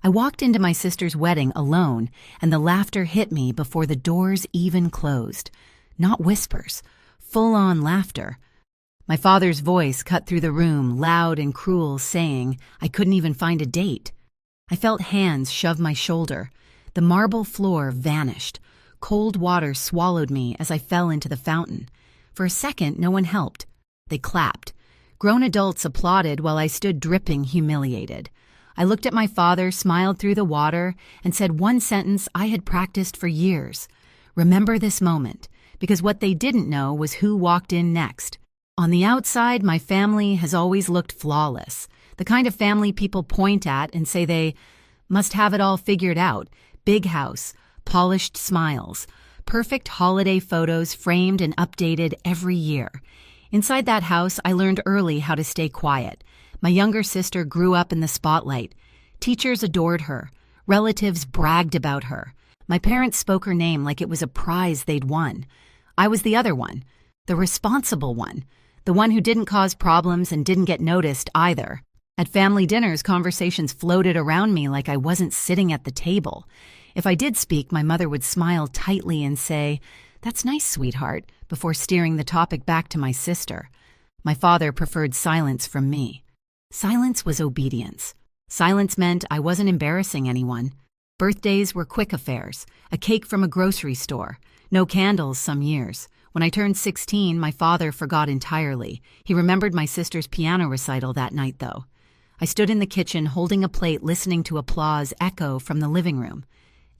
I walked into my sister's wedding alone, and the laughter hit me before the doors even closed. Not whispers, full-on laughter. My father's voice cut through the room, loud and cruel, saying I couldn't even find a date. I felt hands shove my shoulder. The marble floor vanished. Cold water swallowed me as I fell into the fountain. For a second, no one helped. They clapped. Grown adults applauded while I stood dripping, humiliated. I looked at my father, smiled through the water, and said one sentence I had practiced for years. Remember this moment, because what they didn't know was who walked in next. On the outside, my family has always looked flawless. The kind of family people point at and say they must have it all figured out. Big house, polished smiles, perfect holiday photos framed and updated every year. Inside that house, I learned early how to stay quiet. My younger sister grew up in the spotlight. Teachers adored her. Relatives bragged about her. My parents spoke her name like it was a prize they'd won. I was the other one, the responsible one, the one who didn't cause problems and didn't get noticed either. At family dinners, conversations floated around me like I wasn't sitting at the table. If I did speak, my mother would smile tightly and say, "That's nice, sweetheart," before steering the topic back to my sister. My father preferred silence from me. Silence was obedience. Silence meant I wasn't embarrassing anyone. Birthdays were quick affairs, a cake from a grocery store, no candles some years. When I turned 16, my father forgot entirely. He remembered my sister's piano recital that night, though. I stood in the kitchen holding a plate, listening to applause echo from the living room.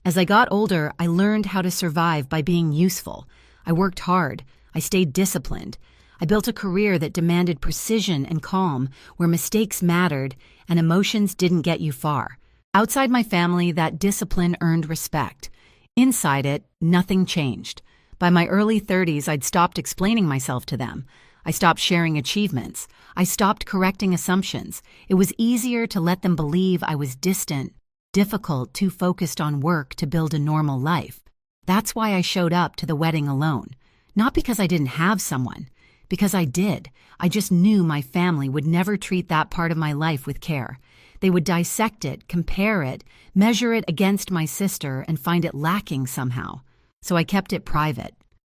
As I got older, I learned how to survive by being useful. I worked hard. I stayed disciplined. I built a career that demanded precision and calm, where mistakes mattered and emotions didn't get you far. Outside my family, that discipline earned respect. Inside it, nothing changed. By my early 30s, I'd stopped explaining myself to them. I stopped sharing achievements. I stopped correcting assumptions. It was easier to let them believe I was distant, difficult, too focused on work to build a normal life. That's why I showed up to the wedding alone. Not because I didn't have someone, because I did. I just knew my family would never treat that part of my life with care. They would dissect it, compare it, measure it against my sister, and find it lacking somehow. So I kept it private,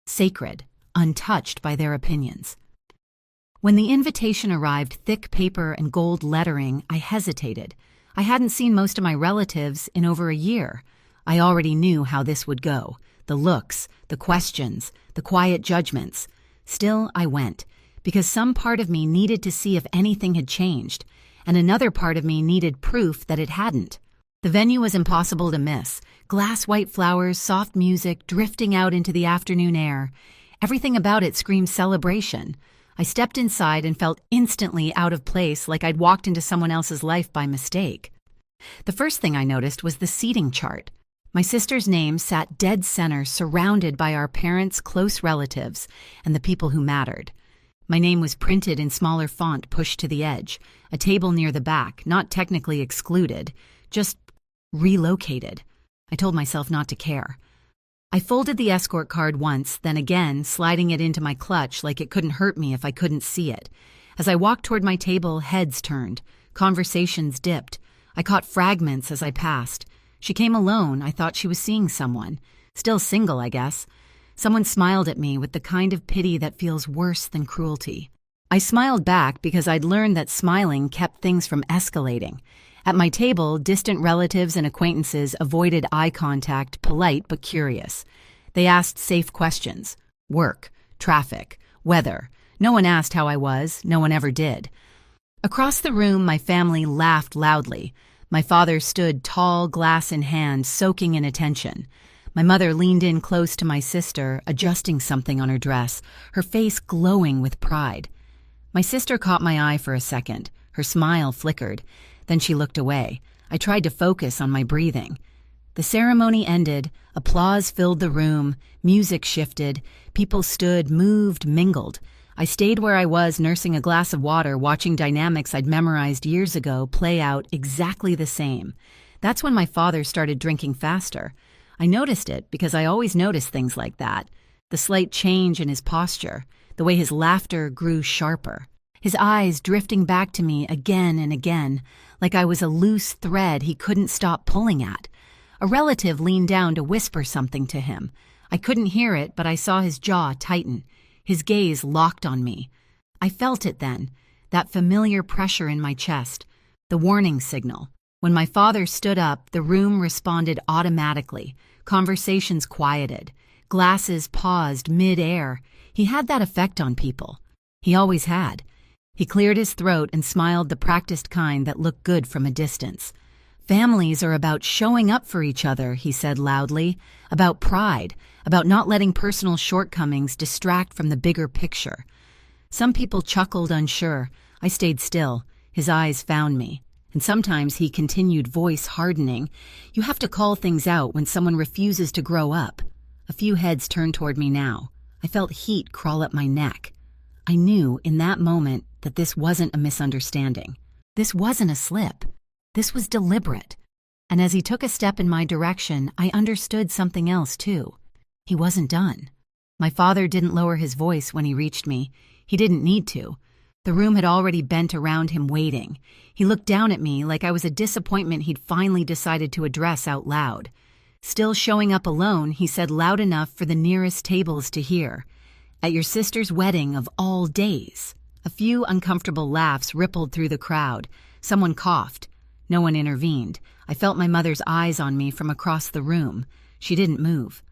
sacred, untouched by their opinions. When the invitation arrived, thick paper and gold lettering, I hesitated. I hadn't seen most of my relatives in over a year. I already knew how this would go. The looks, the questions, the quiet judgments. Still, I went, because some part of me needed to see if anything had changed, and another part of me needed proof that it hadn't. The venue was impossible to miss. Glass white flowers, soft music, drifting out into the afternoon air. Everything about it screamed celebration. I stepped inside and felt instantly out of place, like I'd walked into someone else's life by mistake. The first thing I noticed was the seating chart. My sister's name sat dead center, surrounded by our parents' close relatives and the people who mattered. My name was printed in smaller font pushed to the edge, a table near the back, not technically excluded, just relocated. I told myself not to care. I folded the escort card once, then again, sliding it into my clutch like it couldn't hurt me if I couldn't see it. As I walked toward my table, heads turned. Conversations dipped. I caught fragments as I passed. She came alone. I thought she was seeing someone. Still single, I guess. Someone smiled at me with the kind of pity that feels worse than cruelty. I smiled back because I'd learned that smiling kept things from escalating. At my table, distant relatives and acquaintances avoided eye contact, polite but curious. They asked safe questions. Work, traffic, weather. No one asked how I was. No one ever did. Across the room, my family laughed loudly. My father stood tall, glass in hand, soaking in attention. My mother leaned in close to my sister, adjusting something on her dress, her face glowing with pride. My sister caught my eye for a second. Her smile flickered. Then she looked away. I tried to focus on my breathing. The ceremony ended. Applause filled the room. Music shifted. People stood, moved, mingled. I stayed where I was, nursing a glass of water, watching dynamics I'd memorized years ago play out exactly the same. That's when my father started drinking faster. I noticed it because I always notice things like that. The slight change in his posture, the way his laughter grew sharper. his eyes drifting back to me again and again, like I was a loose thread he couldn't stop pulling at. A relative leaned down to whisper something to him. I couldn't hear it, but I saw his jaw tighten, his gaze locked on me. I felt it then, that familiar pressure in my chest, the warning signal. When my father stood up, the room responded automatically. Conversations quieted. Glasses paused mid-air. He had that effect on people. He always had. He cleared his throat and smiled, the practiced kind that looked good from a distance. Families are about showing up for each other, he said loudly, about pride, about not letting personal shortcomings distract from the bigger picture. Some people chuckled, unsure. I stayed still. His eyes found me. And sometimes he continued, voice hardening. You have to call things out when someone refuses to grow up. A few heads turned toward me now. I felt heat crawl up my neck. I knew in that moment that this wasn't a misunderstanding. This wasn't a slip. This was deliberate. And as he took a step in my direction, I understood something else too. He wasn't done. My father didn't lower his voice when he reached me. He didn't need to. The room had already bent around him, waiting. He looked down at me like I was a disappointment he'd finally decided to address out loud. Still showing up alone, he said loud enough for the nearest tables to hear. At your sister's wedding of all days. A few uncomfortable laughs rippled through the crowd. Someone coughed. No one intervened. I felt my mother's eyes on me from across the room. She didn't move.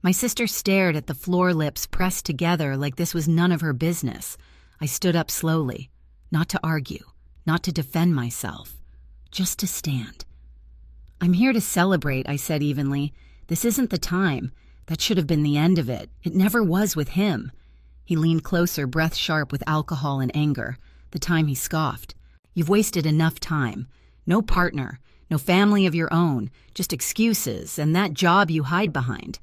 My sister stared at the floor, lips pressed together like this was none of her business. I stood up slowly, not to argue, not to defend myself, just to stand. I'm here to celebrate, I said evenly. This isn't the time. That should have been the end of it. It never was with him. He leaned closer, breath sharp with alcohol and anger. The time he scoffed. You've wasted enough time. No partner, no family of your own, just excuses and that job you hide behind.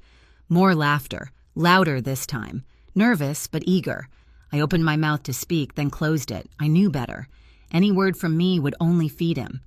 More laughter, louder this time. Nervous but eager. I opened my mouth to speak, then closed it. I knew better. Any word from me would only feed him.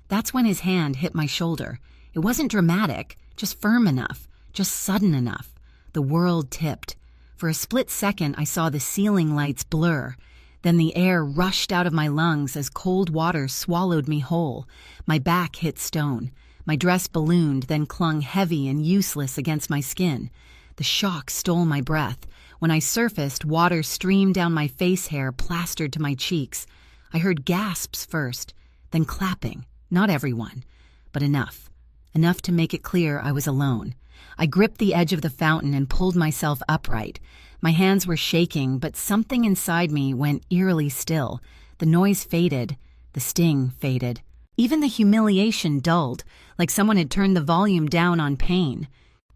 That's when his hand hit my shoulder. It wasn't dramatic, just firm enough, just sudden enough. The world tipped. For a split second, I saw the ceiling lights blur. Then the air rushed out of my lungs as cold water swallowed me whole. My back hit stone. My dress ballooned, then clung heavy and useless against my skin. The shock stole my breath. When I surfaced, water streamed down my face hair, plastered to my cheeks. I heard gasps first, then clapping. Not everyone, but enough. Enough to make it clear I was alone. I gripped the edge of the fountain and pulled myself upright. My hands were shaking, but something inside me went eerily still. The noise faded. The sting faded. Even the humiliation dulled, like someone had turned the volume down on pain.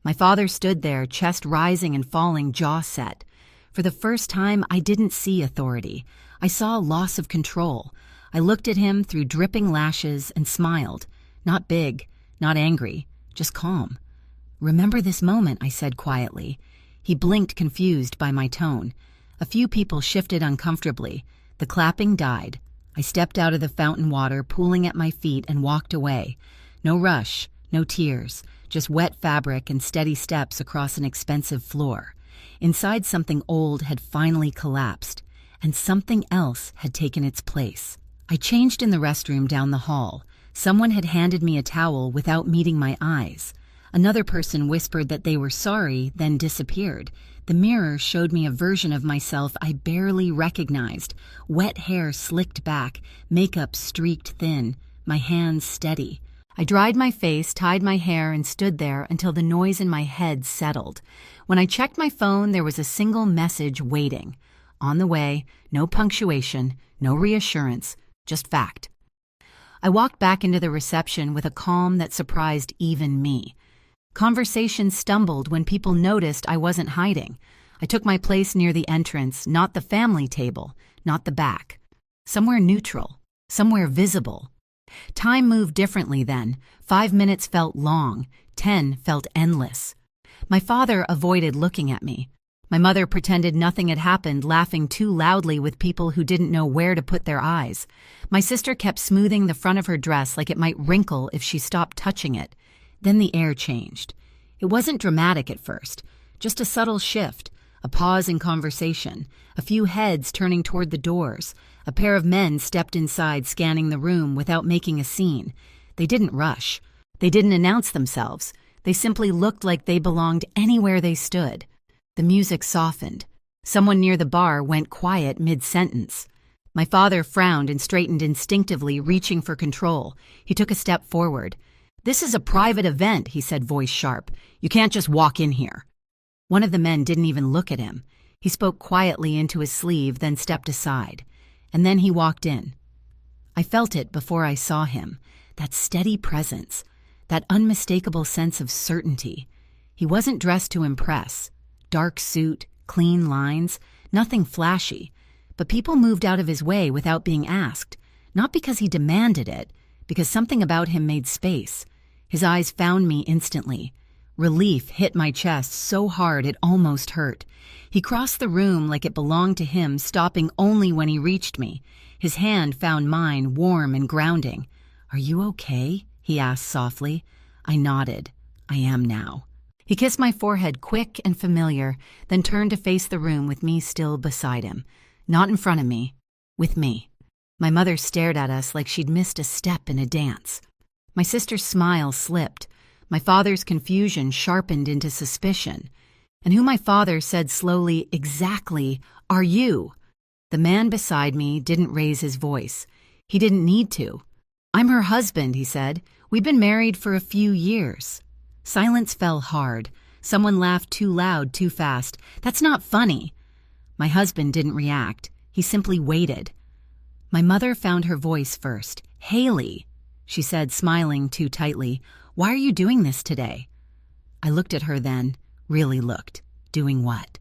My father stood there, chest rising and falling, jaw set. For the first time, I didn't see authority. I saw loss of control. I looked at him through dripping lashes and smiled. Not big, not angry, just calm. Remember this moment, I said quietly. He blinked, confused by my tone. A few people shifted uncomfortably. The clapping died. I stepped out of the fountain water, pooling at my feet, and walked away. No rush, no tears, just wet fabric and steady steps across an expensive floor. Inside, something old had finally collapsed, and something else had taken its place. I changed in the restroom down the hall. Someone had handed me a towel without meeting my eyes. Another person whispered that they were sorry, then disappeared. The mirror showed me a version of myself I barely recognized. Wet hair slicked back, makeup streaked thin, my hands steady. I dried my face, tied my hair, and stood there until the noise in my head settled. When I checked my phone, there was a single message waiting. On the way, no punctuation, no reassurance, just fact. I walked back into the reception with a calm that surprised even me. Conversation stumbled when people noticed I wasn't hiding. I took my place near the entrance, not the family table, not the back. Somewhere neutral, somewhere visible. Time moved differently then. 5 minutes felt long, 10 felt endless. My father avoided looking at me. My mother pretended nothing had happened, laughing too loudly with people who didn't know where to put their eyes. My sister kept smoothing the front of her dress like it might wrinkle if she stopped touching it. Then the air changed. It wasn't dramatic at first, just a subtle shift, A pause in conversation, a few heads turning toward the doors. A pair of men stepped inside, scanning the room without making a scene. They didn't rush. They didn't announce themselves. They simply looked like they belonged anywhere they stood. The music softened. Someone near the bar went quiet mid-sentence. My father frowned and straightened instinctively, reaching for control. He took a step forward. "This is a private event," he said, voice sharp. "You can't just walk in here." One of the men didn't even look at him. He spoke quietly into his sleeve, then stepped aside. And then he walked in. I felt it before I saw him, that steady presence, that unmistakable sense of certainty. He wasn't dressed to impress. Dark suit, clean lines, nothing flashy. But people moved out of his way without being asked, not because he demanded it, because something about him made space. His eyes found me instantly. Relief hit my chest so hard it almost hurt. He crossed the room like it belonged to him, stopping only when he reached me. His hand found mine, warm and grounding. "Are you okay?" he asked softly. I nodded. "I am now." He kissed my forehead, quick and familiar, then turned to face the room with me still beside him. Not in front of me, with me. My mother stared at us like she'd missed a step in a dance. My sister's smile slipped. My father's confusion sharpened into suspicion. And who my father said slowly, "Exactly, are you?" The man beside me didn't raise his voice. He didn't need to. "I'm her husband," he said. "We've been married for a few years." Silence fell hard. Someone laughed too loud, too fast. "That's not funny." My husband didn't react. He simply waited. My mother found her voice first. "Haley," she said, smiling too tightly, "why are you doing this today?" I looked at her then, really looked. Doing what?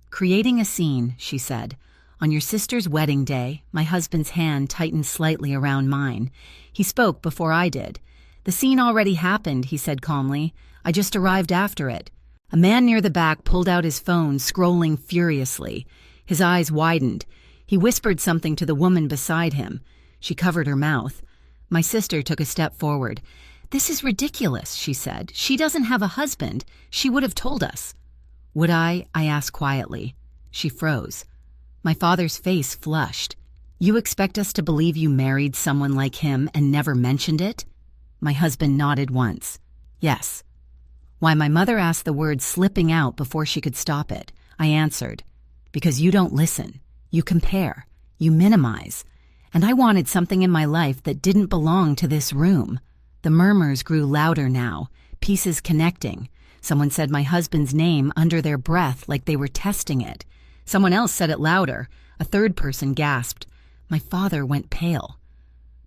"Creating a scene," she said. "On your sister's wedding day." My husband's hand tightened slightly around mine. He spoke before I did. "The scene already happened," he said calmly. "I just arrived after it." A man near the back pulled out his phone, scrolling furiously. His eyes widened. He whispered something to the woman beside him. She covered her mouth. My sister took a step forward. "This is ridiculous," she said. "She doesn't have a husband. She would have told us." "Would I?" I asked quietly. She froze. My father's face flushed. "You expect us to believe you married someone like him and never mentioned it?" My husband nodded once. "Yes." Why, my mother asked the word slipping out before she could stop it. I answered, "Because you don't listen. You compare. You minimize. And I wanted something in my life that didn't belong to this room." The murmurs grew louder now, pieces connecting. Someone said my husband's name under their breath like they were testing it. Someone else said it louder. A third person gasped. My father went pale.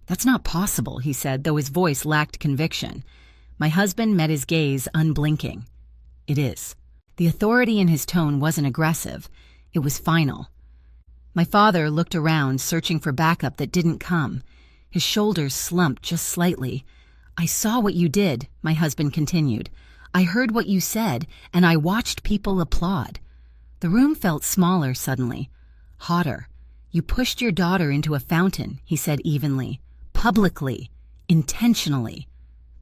"That's not possible," he said, though his voice lacked conviction. My husband met his gaze, unblinking. "It is." The authority in his tone wasn't aggressive. It was final. My father looked around, searching for backup that didn't come. His shoulders slumped just slightly. "I saw what you did," my husband continued. "I heard what you said, and I watched people applaud." The room felt smaller suddenly, hotter. "You pushed your daughter into a fountain," he said evenly. "Publicly. Intentionally."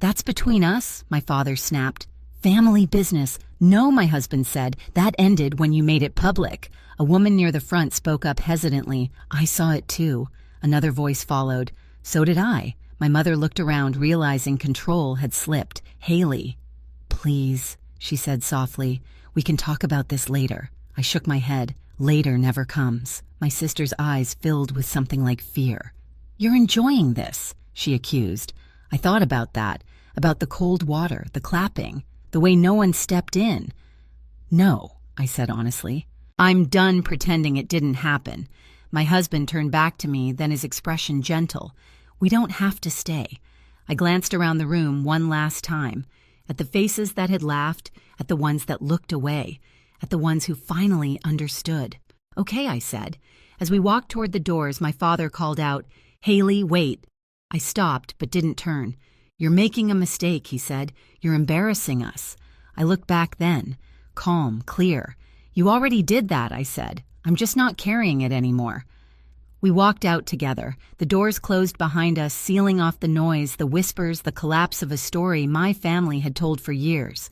"That's between us," my father snapped. "Family business." "No," my husband said. "That ended when you made it public." A woman near the front spoke up hesitantly. "I saw it too." Another voice followed. "So did I." My mother looked around, realizing control had slipped. "Haley." "Please," she said softly. "We can talk about this later." I shook my head. Later never comes. My sister's eyes filled with something like fear. "You're enjoying this," she accused. I thought about that, about the cold water, the clapping, the way no one stepped in. "No," I said honestly. "I'm done pretending it didn't happen." My husband turned back to me, then his expression gentle. "We don't have to stay." I glanced around the room one last time, at the faces that had laughed, at the ones that looked away, at the ones who finally understood. "Okay," I said. As we walked toward the doors, my father called out, "Haley, wait." I stopped, but didn't turn. "You're making a mistake," he said. "You're embarrassing us." I looked back then, calm, clear. "You already did that," I said. "I'm just not carrying it anymore." We walked out together. The doors closed behind us, sealing off the noise, the whispers, the collapse of a story my family had told for years.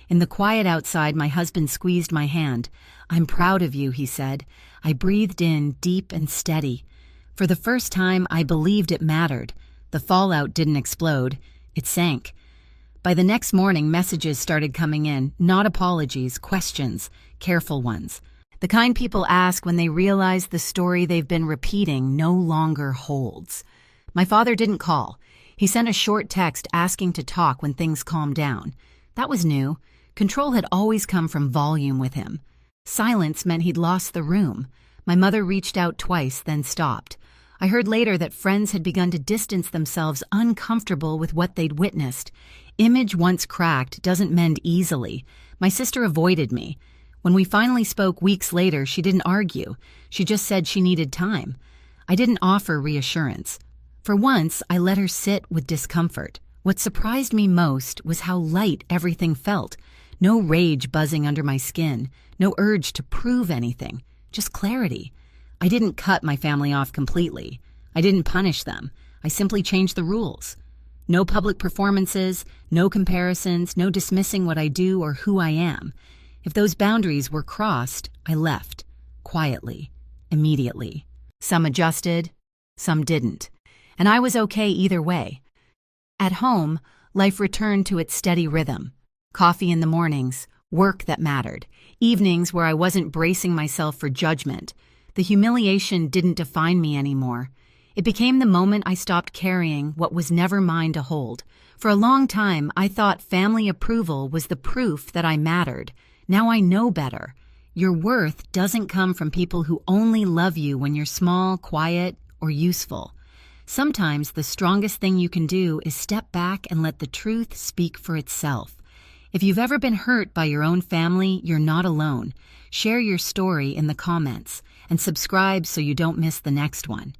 In the quiet outside, my husband squeezed my hand. "I'm proud of you," he said. I breathed in, deep and steady. For the first time, I believed it mattered. The fallout didn't explode. It sank. By the next morning, messages started coming in, not apologies, questions, careful ones. The kind people ask when they realize the story they've been repeating no longer holds. My father didn't call. He sent a short text asking to talk when things calmed down. That was new. Control had always come from volume with him. Silence meant he'd lost the room. My mother reached out twice, then stopped. I heard later that friends had begun to distance themselves, uncomfortable with what they'd witnessed. Image once cracked doesn't mend easily. My sister avoided me. When we finally spoke weeks later, she didn't argue. She just said she needed time. I didn't offer reassurance. For once, I let her sit with discomfort. What surprised me most was how light everything felt. No rage buzzing under my skin, no urge to prove anything, just clarity. I didn't cut my family off completely. I didn't punish them. I simply changed the rules. No public performances, no comparisons, no dismissing what I do or who I am. If those boundaries were crossed, I left, quietly, immediately. Some adjusted, some didn't. And I was okay either way. At home, life returned to its steady rhythm. Coffee in the mornings, work that mattered, evenings where I wasn't bracing myself for judgment. The humiliation didn't define me anymore. It became the moment I stopped carrying what was never mine to hold. For a long time, I thought family approval was the proof that I mattered. Now I know better. Your worth doesn't come from people who only love you when you're small, quiet, or useful. Sometimes the strongest thing you can do is step back and let the truth speak for itself. If you've ever been hurt by your own family, you're not alone. Share your story in the comments and subscribe so you don't miss the next one.